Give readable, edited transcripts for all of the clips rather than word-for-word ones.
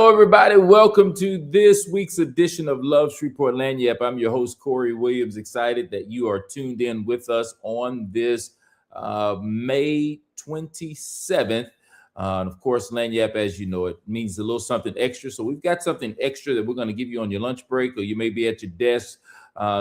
Hello, everybody. Welcome to this week's edition of Love Shreveport Lagniappe. I'm your host, Corey Williams. Excited that you are tuned in with us on this May 27th. And of course, Lagniappe, as you know, it means a little something extra. So we've got something extra that we're going to give you on your lunch break, or you may be at your desk,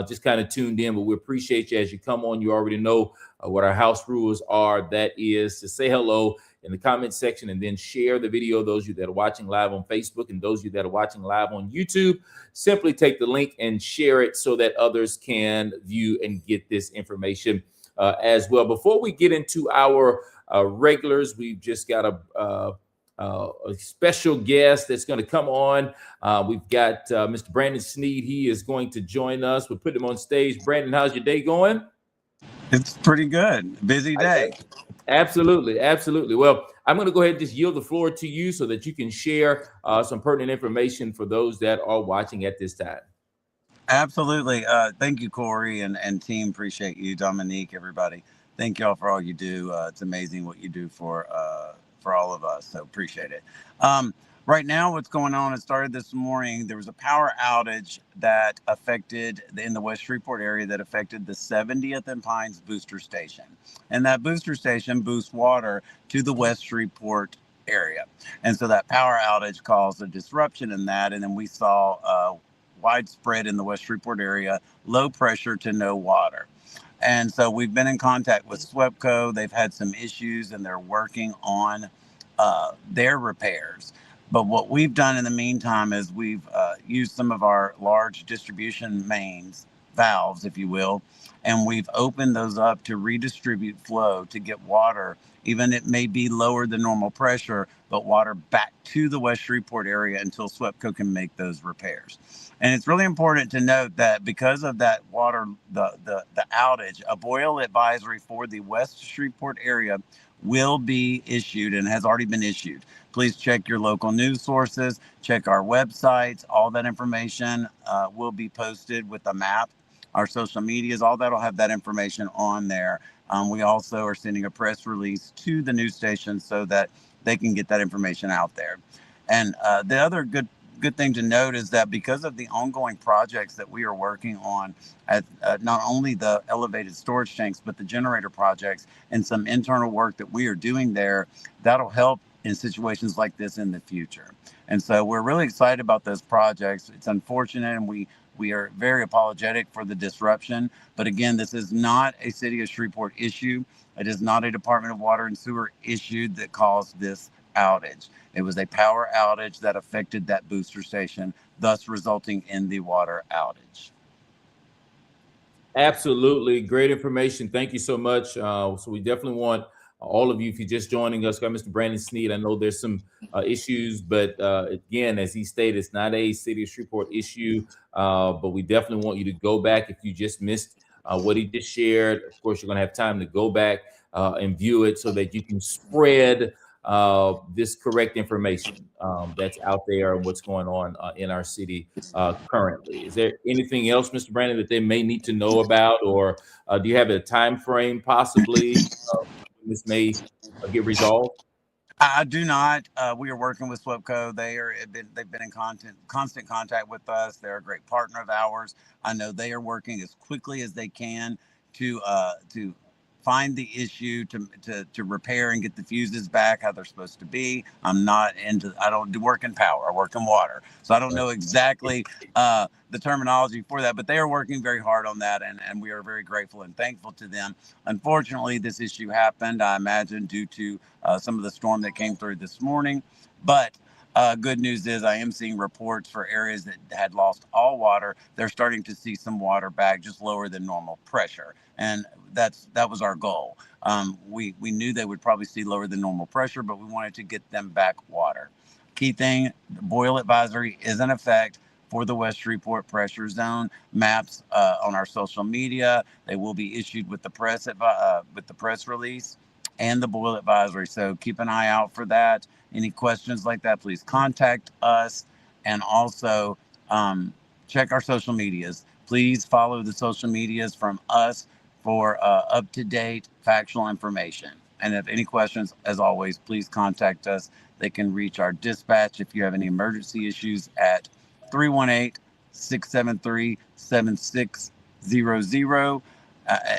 just kind of tuned in. But we appreciate you as you come on. You already know what our house rules are. That is to say hello in the comment section and then share the video. Those of you that are watching live on Facebook and those of you that are watching live on YouTube, simply take the link and share it so that others can view and get this information as well. Before we get into our regulars, we've just got a special guest that's going to come on. We've got Mr. Brandon Sneed. He is going to join us. We'll put him on stage. Brandon, how's your day going? It's pretty good. Busy day. Absolutely. Well, I'm going to go ahead and just yield the floor to you so that you can share some pertinent information for those that are watching at this time. Absolutely. Thank you, Corey and team. Appreciate you, Dominique, everybody. Thank y'all for all you do. It's amazing what you do for all of us. So appreciate it. Right now, what's going on, it started this morning. There was a power outage that affected in the West Shreveport area that affected the 70th and Pines booster station. And that booster station boosts water to the West Shreveport area. And so that power outage caused a disruption in that. And then we saw widespread in the West Shreveport area, low pressure to no water. And so we've been in contact with SWEPCO. They've had some issues and they're working on their repairs. But what we've done in the meantime is we've used some of our large distribution mains, valves, if you will, and we've opened those up to redistribute flow to get water, even it may be lower than normal pressure, but water back to the West Shreveport area until SWEPCO can make those repairs. And it's really important to note that because of that water, the outage, a boil advisory for the West Shreveport area will be issued and has already been issued. Please check your local news sources, check our websites. All that information will be posted with a map. Our social medias, all that will have that information on there. We also are sending a press release to the news stations so that they can get that information out there. And the other good thing to note is that because of the ongoing projects that we are working on at not only the elevated storage tanks, but the generator projects and some internal work that we are doing there, that'll help in situations like this in the future. And so we're really excited about those projects. It's unfortunate and we are very apologetic for the disruption. But again, this is not a City of Shreveport issue. It is not a Department of Water and Sewer issue that caused this outage. It was a power outage that affected that booster station, thus resulting in the water outage. Absolutely. Great information. Thank you so much. So we definitely want all of you, if you're just joining us, got Mr. Brandon Sneed. I know there's some issues, but again, as he stated, it's not a City of Shreveport issue, but we definitely want you to go back if you just missed what he just shared. Of course, you're going to have time to go back and view it so that you can spread this correct information that's out there and what's going on in our city currently. Is there anything else, Mr. Brandon, that they may need to know about, or do you have a time frame possibly when this may get resolved? I do not. We are working with SWEPCO. They've been in constant contact with us. They're a great partner of ours. I know they are working as quickly as they can to find the issue, to repair and get the fuses back how they're supposed to be. I don't do work in power. I work in water. So I don't know exactly the terminology for that, but they are working very hard on that. And we are very grateful and thankful to them. Unfortunately, this issue happened, I imagine, due to some of the storm that came through this morning. But good news is I am seeing reports for areas that had lost all water. They're starting to see some water back, just lower than normal pressure. And that was our goal. We knew they would probably see lower than normal pressure, but we wanted to get them back water. Key thing, the boil advisory is in effect for the West Shreveport pressure zone. Maps on our social media. They will be issued with the press release and the boil advisory. So keep an eye out for that. Any questions like that, please contact us. And also check our social medias. Please follow the social medias from us for up-to-date factual information. And if any questions, as always, please contact us. They can reach our dispatch if you have any emergency issues at 318-673-7600.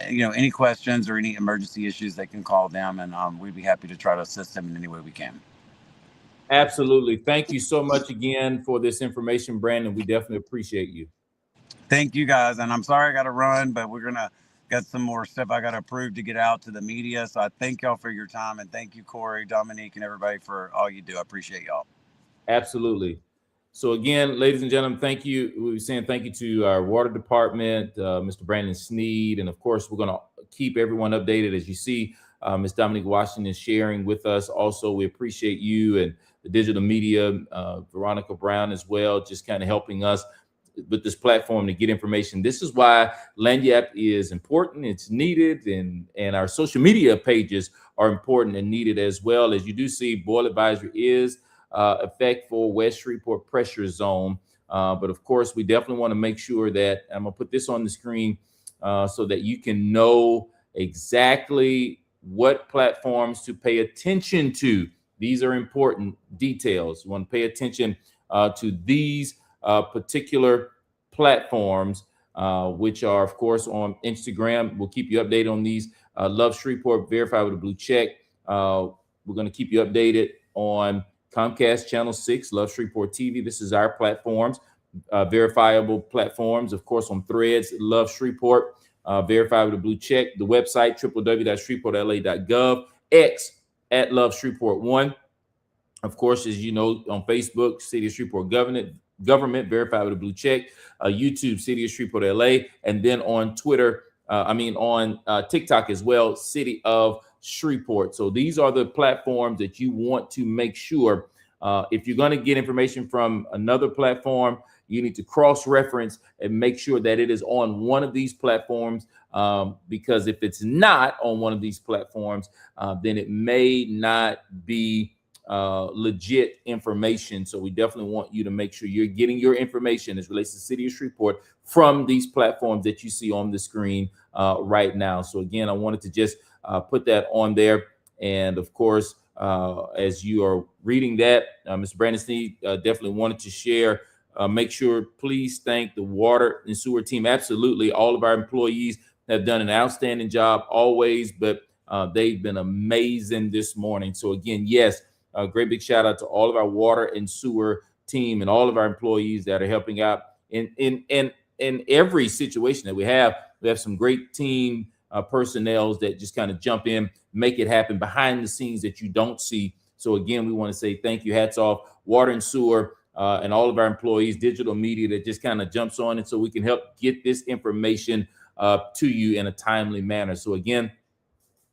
Any questions or any emergency issues, they can call them, and we'd be happy to try to assist them in any way we can. Absolutely. Thank you so much again for this information, Brandon. We definitely appreciate you. Thank you, guys. And I'm sorry I got to run, but we're going to get some more stuff I got to approve to get out to the media. So I thank y'all for your time. And thank you, Corey, Dominique, and everybody for all you do. I appreciate y'all. Absolutely. So again, ladies and gentlemen, thank you. We were saying thank you to our water department, Mr. Brandon Sneed. And of course, we're going to keep everyone updated. As you see, Ms. Dominique Washington is sharing with us. Also, we appreciate you and the digital media, Veronica Brown as well, just kind of helping us with this platform to get information. This is why Lagniappe is important. It's needed, and our social media pages are important and needed as well. As you do see, boil advisory is effect for West Shreveport pressure zone. But of course, we definitely want to make sure that I'm gonna put this on the screen so that you can know exactly what platforms to pay attention to. These are important details. You want to pay attention to these particular platforms, which are, of course, on Instagram. We'll keep you updated on these. Love Shreveport, verified with a blue check. We're going to keep you updated on Comcast Channel 6, Love Shreveport TV. This is our platforms, verifiable platforms. Of course, on Threads, Love Shreveport, verified with a blue check. The website, www.shreveportla.gov. X at Love Shreveport 1. Of course, as you know, on Facebook, City of Shreveport Government, verified with a blue check. YouTube, City of Shreveport LA, and then on Twitter, on TikTok as well, City of Shreveport. So these are the platforms that you want to make sure. If you're going to get information from another platform, you need to cross-reference and make sure that it is on one of these platforms, because if it's not on one of these platforms, then it may not be legit information. So we definitely want you to make sure you're getting your information as relates to City of Shreveport from these platforms that you see on the screen right now. So again, I wanted to just put that on there. And of course, as you are reading that, Mr. Brandon Sneed definitely wanted to share. Make sure, please thank the water and sewer team. Absolutely. All of our employees have done an outstanding job always, but they've been amazing this morning. So again, yes, a great big shout out to all of our water and sewer team and all of our employees that are helping out in every situation that we have. We have some great team personnel that just kind of jump in, make it happen behind the scenes that you don't see. So again, we want to say thank you, hats off, water and sewer, and all of our employees, digital media that just kind of jumps on it so we can help get this information to you in a timely manner. So again,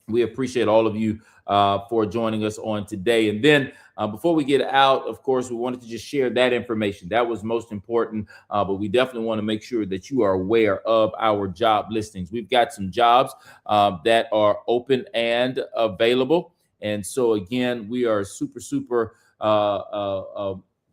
we appreciate all of you for joining us on today. And then before we get out, of course, we wanted to just share that information. That was most important, but we definitely want to make sure that you are aware of our job listings. We've got some jobs that are open and available. And so again, we are super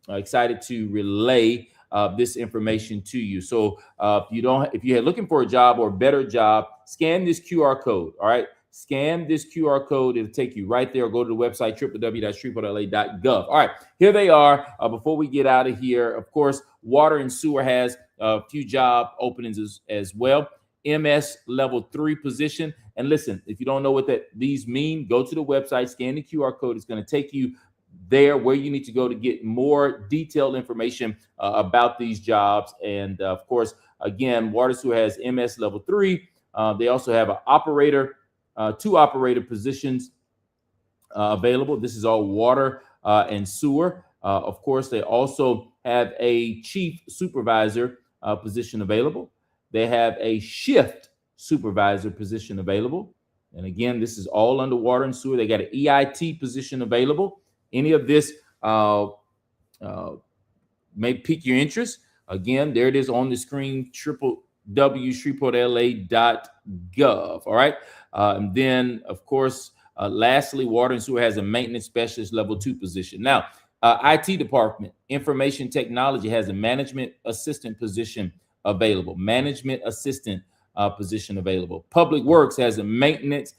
excited to relay this information to you. So if you're looking for a job or a better job, scan this QR code. All right. Scan this QR code. It'll take you right there. Go to the website, www.shreveportla.gov. All right, here they are. Before we get out of here, of course, water and sewer has a few job openings as well. MS level 3 position. And listen, if you don't know what these mean, go to the website, scan the QR code. It's going to take you there where you need to go to get more detailed information about these jobs. And of course, again, water sewer has MS level 3. They also have an operator. 2 operator positions available. This is all water and sewer. Of course, they also have a chief supervisor position available. They have a shift supervisor position available. And again, this is all under water and sewer. They got an EIT position available. Any of this may pique your interest. Again, there it is on the screen, www.shreveportla.gov. All right. And then, of course, lastly, water and sewer has a maintenance specialist level 2 position. Now, IT department, information technology has a management assistant position available. Management assistant position available. Public works has a maintenance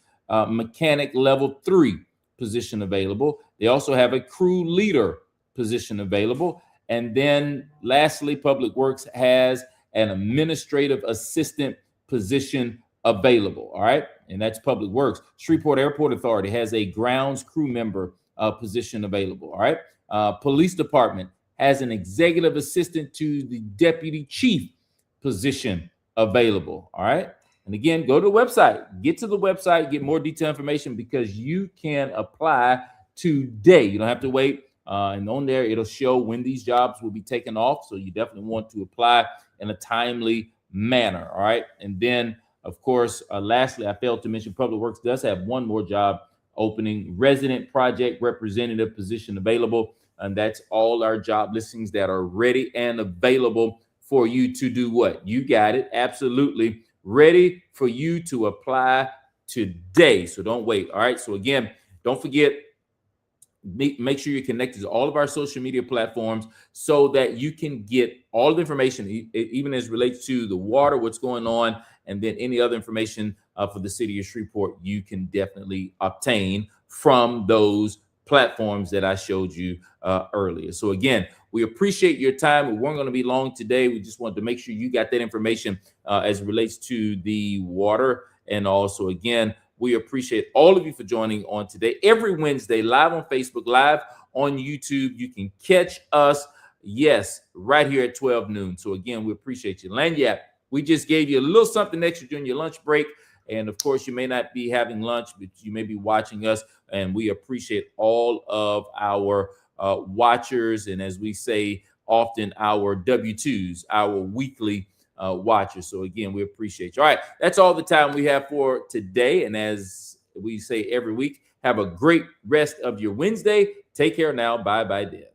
mechanic level 3 position available. They also have a crew leader position available. And then lastly, Public Works has an administrative assistant position available. All right. And that's Public Works. Shreveport Airport Authority has a grounds crew member position available. All right. Police Department has an executive assistant to the deputy chief position available. All right. And again, go to the website, get to the website, get more detailed information because you can apply today. You don't have to wait. And on there, it'll show when these jobs will be taken off. So you definitely want to apply in a timely manner. All right. And then, of course, lastly, I failed to mention Public Works does have one more job opening, resident project representative position available. And that's all our job listings that are ready and available for you to do what? You got it. Absolutely ready for you to apply today. So don't wait. All right. So again, don't forget, make sure you're connected to all of our social media platforms so that you can get all the information, even as relates to the water, what's going on, and then any other information for the city of Shreveport, you can definitely obtain from those platforms that I showed you earlier. So again, we appreciate your time. We weren't going to be long today. We just wanted to make sure you got that information as it relates to the water. And also, again, we appreciate all of you for joining on today. Every Wednesday, live on Facebook, live on YouTube. You can catch us, yes, right here at 12 noon. So again, we appreciate you. Lagniappe, we just gave you a little something extra during your lunch break. And of course, you may not be having lunch, but you may be watching us. And we appreciate all of our watchers. And as we say often, our W-2s, our weekly watchers. So again, we appreciate you. All right, that's all the time we have for today. And as we say every week, have a great rest of your Wednesday. Take care now. Bye, Deb.